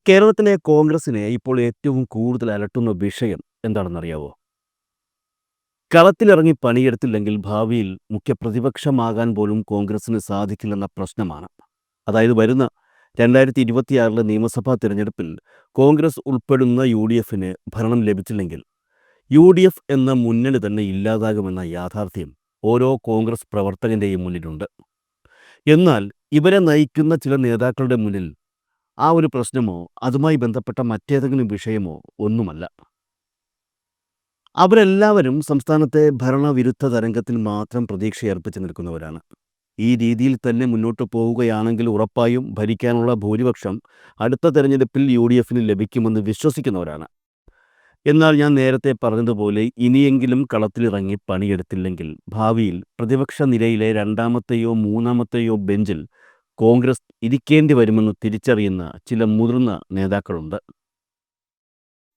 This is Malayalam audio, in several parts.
കേരളത്തിലെ കോൺഗ്രസിനെ ഇപ്പോൾ ഏറ്റവും കൂടുതൽ അലട്ടുന്ന വിഷയം എന്താണെന്നറിയാവോ? കളത്തിലിറങ്ങി പണിയെടുത്തില്ലെങ്കിൽ ഭാവിയിൽ മുഖ്യപ്രതിപക്ഷമാകാൻ പോലും കോൺഗ്രസിന് സാധിക്കില്ലെന്ന പ്രശ്നമാണ്. അതായത് വരുന്ന 2026 നിയമസഭാ തിരഞ്ഞെടുപ്പിൽ കോൺഗ്രസ് ഉൾപ്പെടുന്ന യു.ഡി.എഫിന് ഭരണം ലഭിച്ചില്ലെങ്കിൽ യു.ഡി.എഫ് എന്ന മുന്നണി തന്നെ ഇല്ലാതാകുമെന്ന യാഥാർത്ഥ്യം ഓരോ കോൺഗ്രസ് പ്രവർത്തകൻ്റെയും മുന്നിലുണ്ട്. എന്നാൽ ഇവരെ നയിക്കുന്ന ചില നേതാക്കളുടെ മുന്നിൽ ആ ഒരു പ്രശ്നമോ അതുമായി ബന്ധപ്പെട്ട മറ്റേതെങ്കിലും വിഷയമോ ഒന്നുമല്ല. അവരെല്ലാവരും സംസ്ഥാനത്തെ ഭരണവിരുദ്ധ തരംഗത്തിൽ മാത്രം പ്രതീക്ഷയർപ്പിച്ച് നിൽക്കുന്നവരാണ്. ഈ രീതിയിൽ തന്നെ മുന്നോട്ട് പോവുകയാണെങ്കിൽ ഉറപ്പായും ഭരിക്കാനുള്ള ഭൂരിപക്ഷം അടുത്ത തെരഞ്ഞെടുപ്പിൽ യു.ഡി.എഫിന് ലഭിക്കുമെന്ന് വിശ്വസിക്കുന്നവരാണ്. എന്നാൽ ഞാൻ നേരത്തെ പറഞ്ഞതുപോലെ ഇനിയെങ്കിലും കളത്തിലിറങ്ങി പണിയെടുത്തില്ലെങ്കിൽ ഭാവിയിൽ പ്രതിപക്ഷ നിരയിലെ രണ്ടാമത്തെയോ മൂന്നാമത്തെയോ ബെഞ്ചിൽ കോൺഗ്രസ് ഇരിക്കേണ്ടി വരുമെന്ന് തിരിച്ചറിയുന്ന ചില മുതിർന്ന നേതാക്കളുണ്ട്.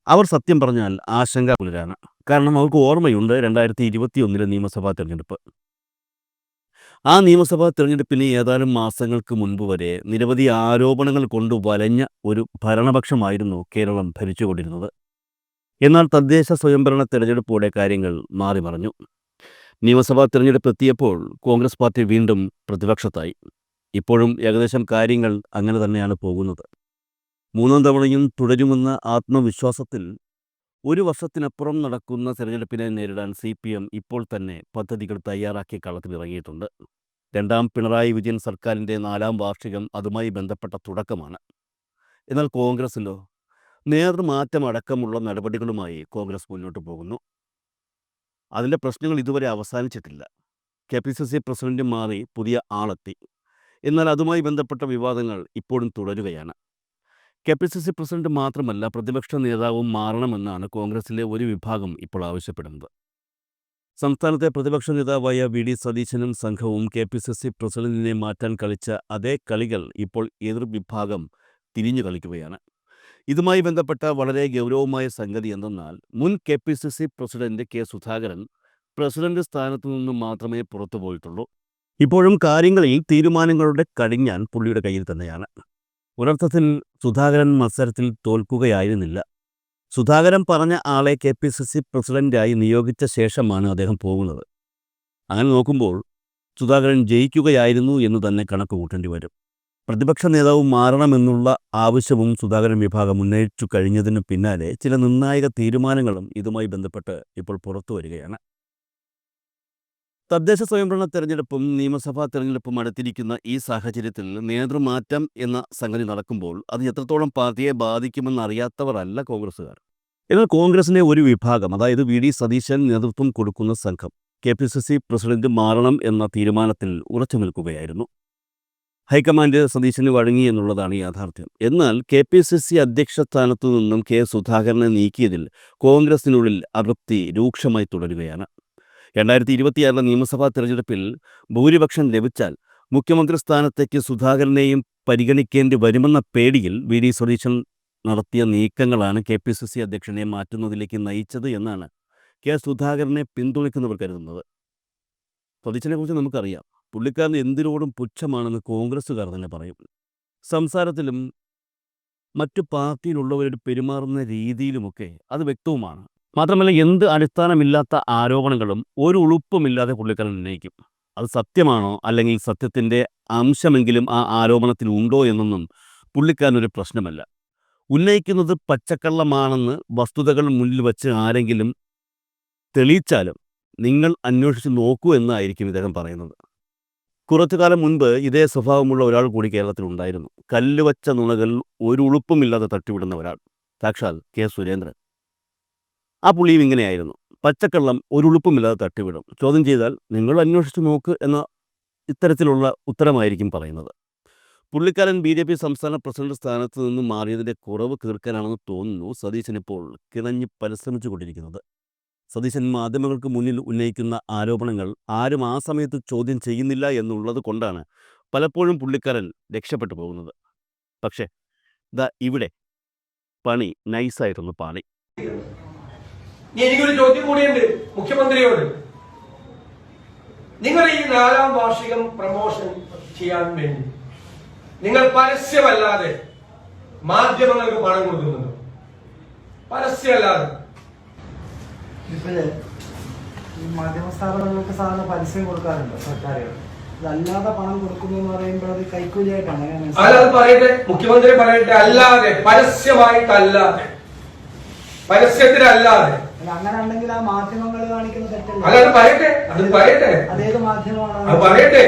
അവർ സത്യം പറഞ്ഞാൽ ആശങ്കാകുലരാണ്. കാരണം അവർക്ക് ഓർമ്മയുണ്ട് 2021 നിയമസഭാ തെരഞ്ഞെടുപ്പ്. ആ നിയമസഭാ തെരഞ്ഞെടുപ്പിന് ഏതാനും മാസങ്ങൾക്ക് മുൻപ് വരെ നിരവധി ആരോപണങ്ങൾ കൊണ്ട് വലഞ്ഞ ഒരു ഭരണപക്ഷമായിരുന്നു കേരളം ഭരിച്ചുകൊണ്ടിരുന്നത്. എന്നാൽ തദ്ദേശ സ്വയംഭരണ തെരഞ്ഞെടുപ്പോടെ കാര്യങ്ങൾ മാറിമറിഞ്ഞു. നിയമസഭാ തെരഞ്ഞെടുപ്പ് എത്തിയപ്പോൾ കോൺഗ്രസ് പാർട്ടി വീണ്ടും പ്രതിപക്ഷത്തായി. ഇപ്പോഴും ഏകദേശം കാര്യങ്ങൾ അങ്ങനെ തന്നെയാണ് പോകുന്നത്. മൂന്നാം തവണയും തുടരുമെന്ന ആത്മവിശ്വാസത്തിൽ ഒരു വർഷത്തിനപ്പുറം നടക്കുന്ന തെരഞ്ഞെടുപ്പിനെ നേരിടാൻ CPM ഇപ്പോൾ തന്നെ പദ്ധതികൾ തയ്യാറാക്കി കളത്തിലിറങ്ങിയിട്ടുണ്ട്. രണ്ടാം പിണറായി വിജയൻ സർക്കാരിൻ്റെ 4ാം വാർഷികം അതുമായി ബന്ധപ്പെട്ട തുടക്കമാണ്. എന്നാൽ കോൺഗ്രസിലോ നേതൃമാറ്റമടക്കമുള്ള നടപടികളുമായി കോൺഗ്രസ് മുന്നോട്ട് പോകുന്നു. അതിൻ്റെ പ്രശ്നങ്ങൾ ഇതുവരെ അവസാനിച്ചിട്ടില്ല. KPCC പ്രസിഡന്റ് മാറി പുതിയ ആളെത്തി. എന്നാൽ അതുമായി ബന്ധപ്പെട്ട വിവാദങ്ങൾ ഇപ്പോഴും തുടരുകയാണ്. KPCC പ്രസിഡന്റ് മാത്രമല്ല, പ്രതിപക്ഷ നേതാവും മാറണമെന്നാണ് കോൺഗ്രസിലെ ഒരു വിഭാഗം ഇപ്പോൾ ആവശ്യപ്പെടുന്നത്. സംസ്ഥാനത്തെ പ്രതിപക്ഷ നേതാവായ VD സതീശനും സംഘവും KPCC പ്രസിഡന്റിനെ മാറ്റാൻ കളിച്ച അതേ കളികൾ ഇപ്പോൾ എതിർവിഭാഗം തിരിഞ്ഞു കളിക്കുകയാണ്. ഇതുമായി ബന്ധപ്പെട്ട വളരെ ഗൗരവമായ സംഗതി എന്തെന്നാൽ, മുൻ KPCC president K. Sudhakaran president സ്ഥാനത്തു നിന്നും മാത്രമേ പുറത്തു പോയിട്ടുള്ളൂ. ഇപ്പോഴും കാര്യങ്ങളിൽ തീരുമാനങ്ങളുടെ കടിഞ്ഞാൻ പുള്ളിയുടെ കയ്യിൽ തന്നെയാണ്. ഒരർത്ഥത്തിൽ സുധാകരൻ മത്സരത്തിൽ തോൽക്കുകയായിരുന്നില്ല. സുധാകരൻ പറഞ്ഞ ആളെ KPCC പ്രസിഡന്റായി നിയോഗിച്ച ശേഷമാണ് അദ്ദേഹം പോകുന്നത്. അങ്ങനെ നോക്കുമ്പോൾ സുധാകരൻ ജയിക്കുകയായിരുന്നു എന്ന് തന്നെ കണക്ക് കൂട്ടേണ്ടി വരും. പ്രതിപക്ഷ നേതാവ് മാറണമെന്നുള്ള ആവശ്യവും സുധാകരൻ വിഭാഗം ഉന്നയിച്ചു കഴിഞ്ഞതിന് പിന്നാലെ ചില നിർണായക തീരുമാനങ്ങളും ഇതുമായി ബന്ധപ്പെട്ട് ഇപ്പോൾ പുറത്തു വരികയാണ്. തദ്ദേശ സ്വയംഭരണ തെരഞ്ഞെടുപ്പും നിയമസഭാ തെരഞ്ഞെടുപ്പും അടുത്തിരിക്കുന്ന ഈ സാഹചര്യത്തിൽ നേതൃമാറ്റം എന്ന സംഗതി നടക്കുമ്പോൾ അത് എത്രത്തോളം പാർട്ടിയെ ബാധിക്കുമെന്നറിയാത്തവരല്ല കോൺഗ്രസ്സുകാർ. എന്നാൽ കോൺഗ്രസിലെ ഒരു വിഭാഗം, അതായത് VD സതീശൻ നേതൃത്വം കൊടുക്കുന്ന സംഘം KPCC പ്രസിഡന്റ് മാറണം എന്ന തീരുമാനത്തിൽ ഉറച്ചു നിൽക്കുകയായിരുന്നു. ഹൈക്കമാൻഡ് സതീശന് വഴങ്ങി എന്നുള്ളതാണ് യാഥാർത്ഥ്യം. എന്നാൽ KPCC അധ്യക്ഷ സ്ഥാനത്തു നിന്നും K. സുധാകരനെ നീക്കിയതിൽ കോൺഗ്രസിനുള്ളിൽ അതൃപ്തി രൂക്ഷമായി തുടരുകയാണ്. 2026 നിയമസഭാ തെരഞ്ഞെടുപ്പിൽ ഭൂരിപക്ഷം ലഭിച്ചാൽ മുഖ്യമന്ത്രി സ്ഥാനത്തേക്ക് സുധാകരനെയും പരിഗണിക്കേണ്ടി വരുമെന്ന പേടിയിൽ VD സതീശൻ നടത്തിയ നീക്കങ്ങളാണ് KPCC അധ്യക്ഷനെ മാറ്റുന്നതിലേക്ക് നയിച്ചത് എന്നാണ് K. സുധാകരനെ പിന്തുണയ്ക്കുന്നവർ കരുതുന്നത്. സതീശനെക്കുറിച്ച് നമുക്കറിയാം. പുള്ളിക്കാരൻ എന്തിനോടും പുച്ഛമാണെന്ന് കോൺഗ്രസ്സുകാർ തന്നെ പറയും. സംസാരത്തിലും മറ്റു പാർട്ടിയിലുള്ളവരോട് പെരുമാറുന്ന രീതിയിലുമൊക്കെ അത് വ്യക്തവുമാണ്. മാത്രമല്ല, എന്ത് അടിസ്ഥാനമില്ലാത്ത ആരോപണങ്ങളും ഒരു ഉളുപ്പുമില്ലാതെ പുള്ളിക്കാരൻ ഉന്നയിക്കും. അത് സത്യമാണോ അല്ലെങ്കിൽ സത്യത്തിൻ്റെ അംശമെങ്കിലും ആ ആരോപണത്തിൽ ഉണ്ടോ എന്നൊന്നും പുള്ളിക്കാരനൊരു പ്രശ്നമല്ല. ഉന്നയിക്കുന്നത് പച്ചക്കള്ളമാണെന്ന് വസ്തുതകൾ മുന്നിൽ വച്ച് ആരെങ്കിലും തെളിയിച്ചാലും നിങ്ങൾ അന്വേഷിച്ച് നോക്കൂ എന്നായിരിക്കും ഇദ്ദേഹം പറയുന്നത്. കുറച്ചു കാലം മുൻപ് ഇതേ സ്വഭാവമുള്ള ഒരാൾ കൂടി കേരളത്തിലുണ്ടായിരുന്നു. കല്ലുവച്ച നുണകൾ ഒരു ഉളുപ്പുമില്ലാതെ തട്ടിവിടുന്ന ഒരാൾ, സാക്ഷാൽ K. സുരേന്ദ്രൻ. ആ പുള്ളിയും ഇങ്ങനെയായിരുന്നു. പച്ചക്കള്ളം ഒരു ഉളുപ്പുമില്ലാതെ തട്ടിവിടും. ചോദ്യം ചെയ്താൽ നിങ്ങൾ അന്വേഷിച്ച് നോക്ക് എന്ന ഇത്തരത്തിലുള്ള ഉത്തരമായിരിക്കും പറയുന്നത്. പുള്ളിക്കാരൻ BJP സംസ്ഥാന പ്രസിഡന്റ് സ്ഥാനത്ത് നിന്നും മാറിയതിൻ്റെ കുറവ് തീർക്കാനാണെന്ന് തോന്നുന്നു സതീശൻ ഇപ്പോൾ കിണഞ്ഞ് പരിശ്രമിച്ചു കൊണ്ടിരിക്കുന്നത്. സതീശൻ മാധ്യമങ്ങൾക്ക് മുന്നിൽ ഉന്നയിക്കുന്ന ആരോപണങ്ങൾ ആരും ആ സമയത്ത് ചോദ്യം ചെയ്യുന്നില്ല എന്നുള്ളത് കൊണ്ടാണ് പലപ്പോഴും പുള്ളിക്കാരൻ രക്ഷപ്പെട്ടു പോകുന്നത്. പക്ഷേ ഇവിടെ പണി നൈസായിട്ടൊന്ന് പാളി. എനിക്കൊരു ചോദ്യം കൂടിയുണ്ട് മുഖ്യമന്ത്രിയോട്. നിങ്ങൾ ഈ 4ാം വാർഷികം പ്രമോഷൻ ചെയ്യാൻ വേണ്ടി നിങ്ങൾ പരസ്യമല്ലാതെ മാധ്യമങ്ങൾക്ക് പണം കൊടുക്കുന്നുണ്ടോ? പരസ്യമല്ലാതെ. ഇപ്പോഴേ ഈ മാധ്യമ സ്ഥാപനങ്ങൾക്ക് സാധാരണ പരസ്യം കൊടുക്കാറുണ്ട് സർക്കാരുകൾ. അതല്ലാതെ പണം കൊടുക്കുന്നു എന്ന് പറയുമ്പോൾ അത് കൈക്കൂലിയായിട്ടാണ്. അത് പറയട്ടെ, മുഖ്യമന്ത്രി പറയട്ടെ. അല്ലാതെ, പരസ്യമായിട്ടല്ലാതെ, പരസ്യത്തിലല്ലാതെ. അങ്ങനെ ഉണ്ടെങ്കിൽ ആ മാധ്യമങ്ങൾ കാണിക്കുന്ന തെറ്റല്ല. അത് പറയട്ടെ, അത് പറയട്ടെ. അതേത് മാധ്യമമാണ്? അത് പറയട്ടെ,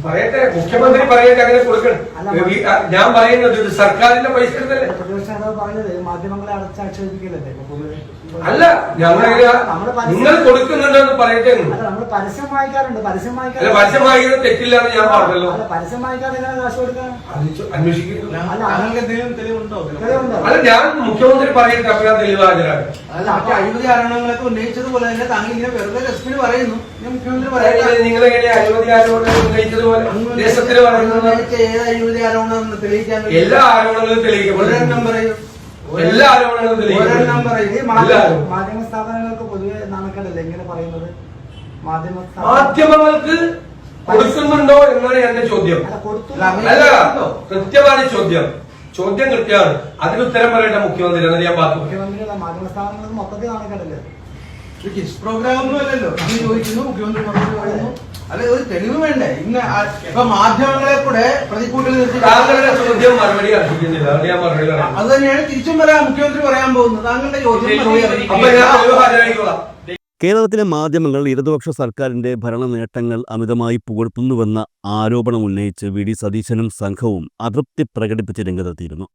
പറയട്ടെ. മുഖ്യമന്ത്രി പറയട്ടെ അങ്ങനെ കൊടുക്കണം. ഞാൻ പറയുന്നത് ഇത് സർക്കാരിന്റെ പൈസ എടുത്തല്ലേ. പ്രതിപക്ഷ നേതാവ് പറഞ്ഞത് മാധ്യമങ്ങളെ അടച്ചാക്ഷേപിക്കലല്ലേ പൊതുവെ. അല്ല, നിങ്ങൾ കൊടുക്കുന്നുണ്ടെന്ന് പറയട്ടെ. നമ്മൾ പരസ്യം വായിക്കാറുണ്ട്. പരസ്യം വായിക്കുന്നത് തെറ്റില്ല എന്ന് ഞാൻ പറഞ്ഞല്ലോ. പരസ്യം വായിക്കാതെ കാശ് കൊടുക്കാൻ അന്വേഷിക്കുന്നു. തെളിവുണ്ടോ? അല്ല, ഞാൻ മുഖ്യമന്ത്രി പറയട്ടെ, അപ്പോൾ ഞാൻ തെളിവ് ഹാജരാണ്. അല്ല, മറ്റു അഴിമതി ആരോപണങ്ങളൊക്കെ ഉന്നയിച്ചതുപോലെ തന്നെ താങ്കൾ ഇങ്ങനെ വെറുതെ രസത്തിന് പറയുന്നു. മുഖ്യമന്ത്രി പറയട്ടെ, നിങ്ങൾ എങ്ങനെ അഴിമതി ആരോപണം ഉന്നയിച്ചതുപോലെ ദേശത്തിന് പറയുന്നത്? ഏത് അഴിമതി ആരോപണം തെളിയിക്കാൻ എല്ലാ ആരോപണങ്ങളും തെളിയിക്കപ്പെടും. എല്ലാ ആരോപണങ്ങളും തെളിയിക്കപ്പെടും. മാധ്യമ സ്ഥാപനങ്ങൾക്ക് പൊതുവെ നാണക്കേടല്ലേ ഇങ്ങനെ പറയുന്നത്? മാധ്യമങ്ങൾക്ക് കൊടുക്കുന്നുണ്ടോ എന്നാണ് എന്റെ ചോദ്യം. അല്ല, കൃത്യമാണ് ചോദ്യം. ചോദ്യം കൃത്യമാണ്. അതിന് ഉത്തരം പറയേണ്ട മുഖ്യമന്ത്രിയാണ്. ഞാൻ പറഞ്ഞു, മുഖ്യമന്ത്രി മാധ്യമ സ്ഥാപനങ്ങൾക്ക് മൊത്തത്തിൽ നാണക്കേടല്ലേ? കിസ് പ്രോഗ്രാം ഒന്നും അല്ലല്ലോ. അത് ചോദിക്കുന്നു, മുഖ്യമന്ത്രി മറുപടി പറയുന്നു. അല്ല, ഒരു തെളിവ് വേണ്ടേ? ഇന്ന് ഇപ്പൊ മാധ്യമങ്ങളെ കൂടെ പ്രതിക്കൂട്ടിൽ നിർത്തി താങ്കളുടെ ചോദ്യം മറുപടി അർഹിക്കുന്നില്ല. ഞാൻ മറുപടി അത് തന്നെയാണ് തിരിച്ചും വരാൻ മുഖ്യമന്ത്രി പറയാൻ പോകുന്നത്. താങ്കളുടെ ചോദ്യം അപ്പൊ ഞാൻ തെളിവ് ഹാജരാക്കിക്കോളാം. കേരളത്തിലെ മാധ്യമങ്ങൾ ഇടതുപക്ഷ സർക്കാരിന്റെ ഭരണ നേട്ടങ്ങൾ അമിതമായി പുകഴ്ത്തുന്നുവെന്ന ആരോപണം ഉന്നയിച്ച് വി ഡി സതീശനും സംഘവും അതൃപ്തി പ്രകടിപ്പിച്ച് രംഗത്തെത്തിയിരുന്നു.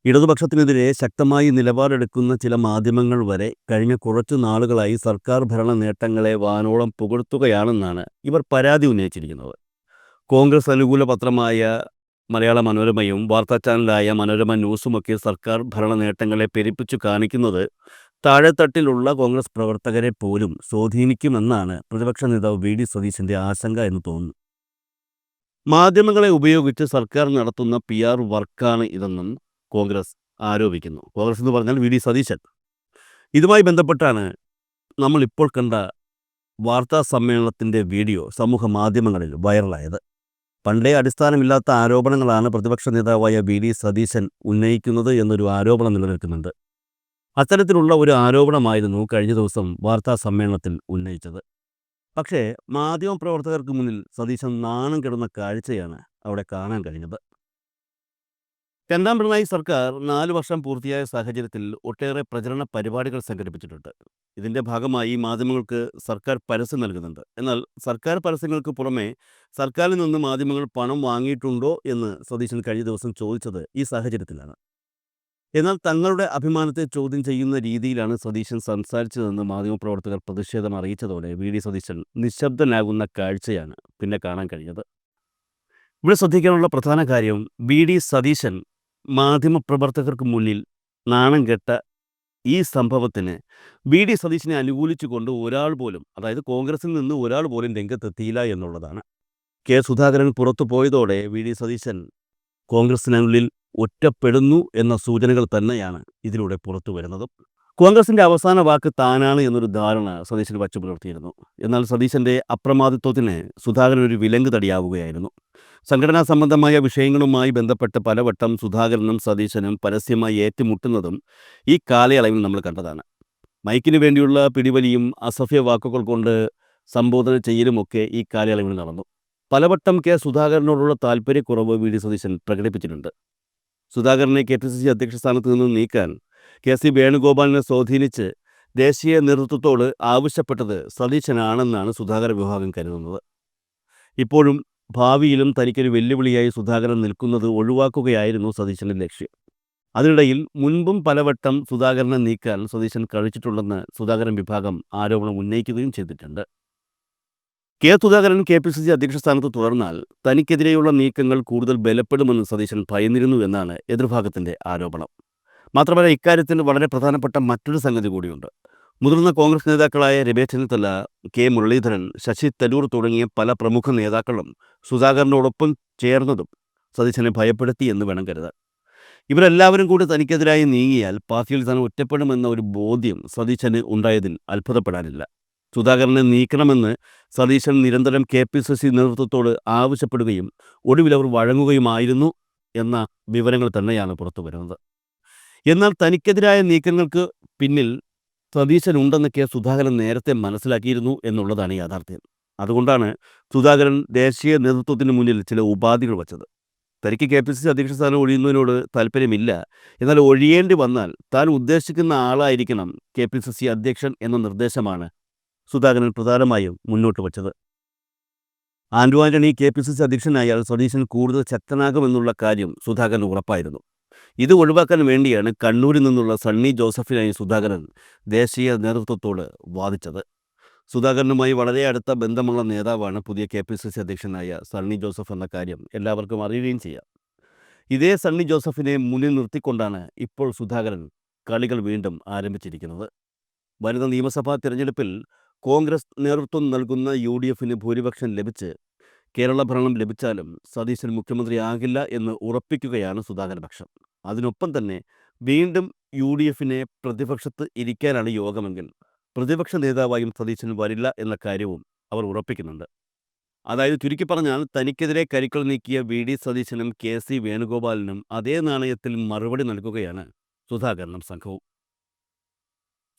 ഇടതുപക്ഷത്തിനെതിരെ ശക്തമായി നിലപാടെടുക്കുന്ന ചില മാധ്യമങ്ങൾ വരെ കഴിഞ്ഞ കുറച്ചു നാളുകളായി സർക്കാർ ഭരണ നേട്ടങ്ങളെ വാനോളം പുകഴ്ത്തുകയാണെന്നാണ് ഇവർ പരാതി ഉന്നയിച്ചിരിക്കുന്നത്. കോൺഗ്രസ് അനുകൂല പത്രമായ മലയാള മനോരമയും വാർത്താ ചാനലായ മനോരമ ന്യൂസുമൊക്കെ സർക്കാർ ഭരണ നേട്ടങ്ങളെ പെരുപ്പിച്ചു കാണിക്കുന്നത് താഴെത്തട്ടിലുള്ള കോൺഗ്രസ് പ്രവർത്തകരെ പോലും സ്വാധീനിക്കുമെന്നാണ് പ്രതിപക്ഷ നേതാവ് വി ഡി സതീശന്റെ ആശങ്ക എന്ന് തോന്നുന്നു. മാധ്യമങ്ങളെ ഉപയോഗിച്ച് സർക്കാർ നടത്തുന്ന PR വർക്കാണ് ഇതെന്നും കോൺഗ്രസ് ആരോപിക്കുന്നു. കോൺഗ്രസ് എന്ന് പറഞ്ഞാൽ വി ഡി സതീശൻ. ഇതുമായി ബന്ധപ്പെട്ടാണ് നമ്മൾ ഇപ്പോൾ കണ്ട വാർത്താ സമ്മേളനത്തിൻ്റെ വീഡിയോ സമൂഹ മാധ്യമങ്ങളിൽ വൈറലായത്. പണ്ടേ അടിസ്ഥാനമില്ലാത്ത ആരോപണങ്ങളാണ് പ്രതിപക്ഷ നേതാവായ വി ഡി സതീശൻ ഉന്നയിക്കുന്നത് എന്നൊരു ആരോപണം നിലനിൽക്കുന്നുണ്ട്. അത്തരത്തിലുള്ള ഒരു ആരോപണമായിരുന്നു കഴിഞ്ഞ ദിവസം വാർത്താ സമ്മേളനത്തിൽ ഉന്നയിച്ചത്. പക്ഷേ മാധ്യമപ്രവർത്തകർക്ക് മുന്നിൽ സതീശൻ നാണം കെടുന്ന കാഴ്ചയാണ് അവിടെ കാണാൻ കഴിഞ്ഞത്. രണ്ടാം പിണറായി സർക്കാർ 4 വർഷം പൂർത്തിയായ സാഹചര്യത്തിൽ ഒട്ടേറെ പ്രചരണ പരിപാടികൾ സംഘടിപ്പിച്ചിട്ടുണ്ട്. ഇതിൻ്റെ ഭാഗമായി മാധ്യമങ്ങൾക്ക് സർക്കാർ പരസ്യം നൽകുന്നുണ്ട്. എന്നാൽ സർക്കാർ പരസ്യങ്ങൾക്ക് പുറമെ സർക്കാരിൽ നിന്ന് മാധ്യമങ്ങൾ പണം വാങ്ങിയിട്ടുണ്ടോ എന്ന് സതീശൻ കഴിഞ്ഞ ദിവസം ചോദിച്ചത് ഈ സാഹചര്യത്തിലാണ്. എന്നാൽ തങ്ങളുടെ അഭിമാനത്തെ ചോദ്യം ചെയ്യുന്ന രീതിയിലാണ് സതീശൻ സംസാരിച്ചതെന്ന് മാധ്യമപ്രവർത്തകർ പ്രതിഷേധം അറിയിച്ചതോടെ വി ഡി സതീശൻ നിശബ്ദനാകുന്ന കാഴ്ചയാണ് പിന്നെ കാണാൻ കഴിഞ്ഞത്. ഇവിടെ ശ്രദ്ധിക്കാനുള്ള പ്രധാന കാര്യം, വി ഡി സതീശൻ മാധ്യമപ്രവർത്തകർക്ക് മുന്നിൽ നാണം കെട്ട ഈ സംഭവത്തിന് വി ഡി സതീശനെ അനുകൂലിച്ചുകൊണ്ട് ഒരാൾ പോലും, അതായത് കോൺഗ്രസിൽ നിന്ന് ഒരാൾ പോലും രംഗത്തെത്തിയില്ല എന്നുള്ളതാണ്. കെ സുധാകരൻ പുറത്തു പോയതോടെ വി ഡി സതീശൻ കോൺഗ്രസിനുള്ളിൽ ഒറ്റപ്പെടുന്നു എന്ന സൂചനകൾ തന്നെയാണ് ഇതിലൂടെ പുറത്തു വരുന്നത്. കോൺഗ്രസിൻ്റെ അവസാന വാക്ക് താനാണ് എന്നൊരു ധാരണ സതീശൻ വച്ചു പുലർത്തിയിരുന്നു. എന്നാൽ സതീശൻ്റെ അപ്രമാദിത്വത്തിന് സുധാകരൻ ഒരു വിലങ്ങ് തടിയാവുകയായിരുന്നു. സംഘടനാ സംബന്ധമായ വിഷയങ്ങളുമായി ബന്ധപ്പെട്ട് പലവട്ടം സുധാകരനും സതീശനും പരസ്യമായി ഏറ്റുമുട്ടുന്നതും ഈ കാലയളവിൽ നമ്മൾ കണ്ടതാണ്. മൈക്കിന് വേണ്ടിയുള്ള പിടിവലിയും അസഭ്യ വാക്കുകൾ കൊണ്ട് സംബോധന ചെയ്യലുമൊക്കെ ഈ കാലയളവിൽ നടന്നു. പലവട്ടം കെ സുധാകരനോടുള്ള താല്പര്യക്കുറവ് വി ഡി സതീശൻ പ്രകടിപ്പിച്ചിട്ടുണ്ട്. സുധാകരനെ KPCC അധ്യക്ഷ സ്ഥാനത്ത് നിന്ന് നീക്കാൻ KC വേണുഗോപാലിനെ സ്വാധീനിച്ച് ദേശീയ നേതൃത്വത്തോട് ആവശ്യപ്പെട്ടത് സതീശനാണെന്നാണ് സുധാകര വിഭാഗം കരുതുന്നത്. ഇപ്പോഴും ഭാവിയിലും തനിക്കൊരു വെല്ലുവിളിയായി സുധാകരൻ നിൽക്കുന്നത് ഒഴിവാക്കുകയായിരുന്നു സതീശൻ്റെ ലക്ഷ്യം. അതിനിടയിൽ മുൻപും പലവട്ടം സുധാകരനെ നീക്കാൻ സതീശൻ കഴിച്ചിട്ടുണ്ടെന്ന് സുധാകരൻ വിഭാഗം ആരോപണം ഉന്നയിക്കുകയും ചെയ്തിട്ടുണ്ട്. കെ സുധാകരൻ KPCC അധ്യക്ഷ സ്ഥാനത്ത് തുടർന്നാൽ തനിക്കെതിരെയുള്ള നീക്കങ്ങൾ കൂടുതൽ ബലപ്പെടുമെന്ന് സതീശൻ ഭയന്നിരുന്നു എന്നാണ് എതിർഭാഗത്തിൻ്റെ ആരോപണം. മാത്രമല്ല, ഇക്കാര്യത്തിൽ വളരെ പ്രധാനപ്പെട്ട മറ്റൊരു സംഗതി കൂടിയുണ്ട്. മുതിർന്ന കോൺഗ്രസ് നേതാക്കളായ രമേശ് ചെന്നിത്തല, കെ മുരളീധരൻ, ശശി തരൂർ തുടങ്ങിയ പല പ്രമുഖ നേതാക്കളും സുധാകരനോടൊപ്പം ചേർന്നതും സതീശനെ ഭയപ്പെടുത്തി എന്ന് വേണം കരുതാൻ. ഇവരെല്ലാവരും കൂടി തനിക്കെതിരായി നീങ്ങിയാൽ പാർട്ടിയിൽ താൻ ഒറ്റപ്പെടുമെന്ന ഒരു ബോധ്യം സതീശന് ഉണ്ടായതിൽ അത്ഭുതപ്പെടാനില്ല. സുധാകരനെ നീക്കണമെന്ന് സതീശൻ നിരന്തരം KPCC നേതൃത്വത്തോട് ആവശ്യപ്പെടുകയും ഒടുവിൽ അവർ വഴങ്ങുകയുമായിരുന്നു എന്ന വിവരങ്ങൾ തന്നെയാണ് പുറത്തു വരുന്നത്. എന്നാൽ തനിക്കെതിരായ നീക്കങ്ങൾക്ക് പിന്നിൽ സതീശനുണ്ടെന്ന് കെ സുധാകരൻ നേരത്തെ മനസ്സിലാക്കിയിരുന്നു എന്നുള്ളതാണ് യാഥാർത്ഥ്യം. അതുകൊണ്ടാണ് സുധാകരൻ ദേശീയ നേതൃത്വത്തിന് മുന്നിൽ ചില ഉപാധികൾ വച്ചത്. തനിക്ക് KPCC അധ്യക്ഷ സ്ഥാനം ഒഴിയുന്നതിനോട് താല്പര്യമില്ല, എന്നാൽ ഒഴിയേണ്ടി വന്നാൽ താൻ ഉദ്ദേശിക്കുന്ന ആളായിരിക്കണം KPCC അധ്യക്ഷൻ എന്ന നിർദ്ദേശമാണ് സുധാകരൻ പ്രധാനമായും മുന്നോട്ട് വച്ചത്. ആന്റോ ആന്റണി KPCC അധ്യക്ഷനായാൽ സതീശൻ കൂടുതൽ ശക്തനാകുമെന്നുള്ള കാര്യം സുധാകരൻ ഉറപ്പായിരുന്നു. ഇത് ഒഴിവാക്കാൻ വേണ്ടിയാണ് കണ്ണൂരിൽ നിന്നുള്ള സണ്ണി ജോസഫിനായി സുധാകരൻ ദേശീയ നേതൃത്വത്തോട് വാദിച്ചത്. സുധാകരനുമായി വളരെ അടുത്ത ബന്ധമുള്ള നേതാവാണ് പുതിയ KPCC അധ്യക്ഷനായ സണ്ണി ജോസഫ് എന്ന കാര്യം എല്ലാവർക്കും അറിയുകയും ചെയ്യാം. ഇതേ സണ്ണി ജോസഫിനെ മുന്നിൽ നിർത്തിക്കൊണ്ടാണ് ഇപ്പോൾ സുധാകരൻ കളികൾ വീണ്ടും ആരംഭിച്ചിരിക്കുന്നത്. വരുന്ന നിയമസഭാ തിരഞ്ഞെടുപ്പിൽ കോൺഗ്രസ് നേതൃത്വം നൽകുന്ന UDFന് ഭൂരിപക്ഷം ലഭിച്ച് കേരള ഭരണം ലഭിച്ചാലും സതീശൻ മുഖ്യമന്ത്രിയാകില്ല എന്ന് ഉറപ്പിക്കുകയാണ് സുധാകരപക്ഷം. അതിനൊപ്പം തന്നെ വീണ്ടും UDFനെ പ്രതിപക്ഷത്ത് ഇരിക്കാനാണ് യോഗമെങ്കിൽ പ്രതിപക്ഷ നേതാവായും സതീശൻ വരില്ല എന്ന കാര്യവും അവർ ഉറപ്പിക്കുന്നുണ്ട്. അതായത് ചുരുക്കി പറഞ്ഞാൽ തനിക്കെതിരെ കരുക്കൾ നീക്കിയ VD സതീശനും KC വേണുഗോപാലിനും അതേ നാണയത്തിൽ മറുപടി നൽകുകയാണ് സുധാകരനും സംഘവും.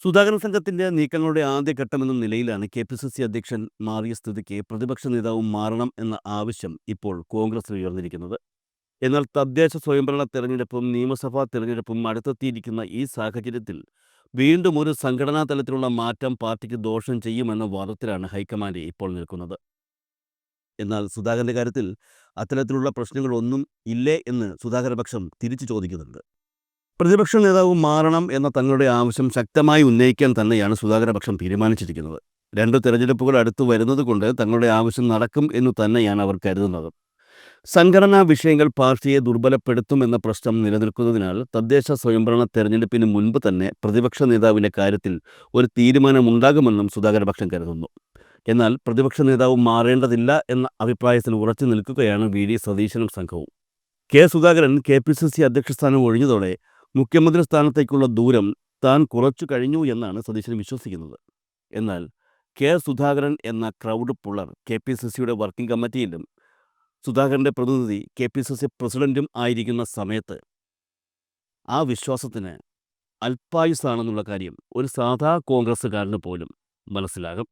സുധാകരൻ സംഘത്തിന്റെ നീക്കങ്ങളുടെ ആദ്യഘട്ടമെന്ന നിലയിലാണ് KPCC അധ്യക്ഷൻ മാറിയ സ്ഥിതിക്ക് പ്രതിപക്ഷ നേതാവും മാറണം എന്ന ആവശ്യം ഇപ്പോൾ കോൺഗ്രസിൽ ഉയർന്നിരിക്കുന്നത്. എന്നാൽ തദ്ദേശ സ്വയംഭരണ തെരഞ്ഞെടുപ്പും നിയമസഭാ തെരഞ്ഞെടുപ്പും അടുത്തെത്തിയിരിക്കുന്ന ഈ സാഹചര്യത്തിൽ വീണ്ടും ഒരു സംഘടനാ തലത്തിലുള്ള മാറ്റം പാർട്ടിക്ക് ദോഷം ചെയ്യുമെന്ന വാദത്തിലാണ് ഹൈക്കമാൻഡ് ഇപ്പോൾ നിൽക്കുന്നത്. എന്നാൽ സുധാകരന്റെ കാര്യത്തിൽ അത്തരത്തിലുള്ള പ്രശ്നങ്ങളൊന്നും ഇല്ലേ എന്ന് സുധാകരപക്ഷം തിരിച്ചു ചോദിക്കുന്നുണ്ട്. പ്രതിപക്ഷ നേതാവ് മാറണം എന്ന തങ്ങളുടെ ആവശ്യം ശക്തമായി ഉന്നയിക്കാൻ തന്നെയാണ് സുധാകരപക്ഷം തീരുമാനിച്ചിരിക്കുന്നത്. 2 തെരഞ്ഞെടുപ്പുകൾ അടുത്തു വരുന്നത് കൊണ്ട് തങ്ങളുടെ ആവശ്യം നടക്കും എന്നു തന്നെയാണ് അവർ കരുതുന്നത്. സംഘടനാ വിഷയങ്ങൾ പാർട്ടിയെ ദുർബലപ്പെടുത്തുമെന്ന പ്രശ്നം നിലനിൽക്കുന്നതിനാൽ തദ്ദേശ സ്വയംഭരണ തെരഞ്ഞെടുപ്പിന് മുൻപ് തന്നെ പ്രതിപക്ഷ നേതാവിൻ്റെ കാര്യത്തിൽ ഒരു തീരുമാനമുണ്ടാകുമെന്നും സുധാകരപക്ഷം കരുതുന്നു. എന്നാൽ പ്രതിപക്ഷ നേതാവ് മാറേണ്ടതില്ല എന്ന അഭിപ്രായത്തിൽ ഉറച്ചു നിൽക്കുകയാണ് VD സതീശനും സംഘവും. കെ സുധാകരൻ KPCC അധ്യക്ഷ സ്ഥാനം ഒഴിഞ്ഞതോടെ മുഖ്യമന്ത്രി സ്ഥാനത്തേക്കുള്ള ദൂരം താൻ കുറച്ചു കഴിഞ്ഞു എന്നാണ് സതീശൻ വിശ്വസിക്കുന്നത്. എന്നാൽ കെ സുധാകരൻ എന്ന ക്രൗഡ് പുള്ളർ KPCCയുടെ വർക്കിംഗ് കമ്മിറ്റിയിലും സുധാകരൻ്റെ പ്രതിനിധി KPCC പ്രസിഡന്റും ആയിരിക്കുന്ന സമയത്ത് ആ വിശ്വാസത്തിന് അല്പായുസാണെന്നുള്ള കാര്യം ഒരു സാധാ കോൺഗ്രസ്സുകാരന് പോലും മനസ്സിലാകും.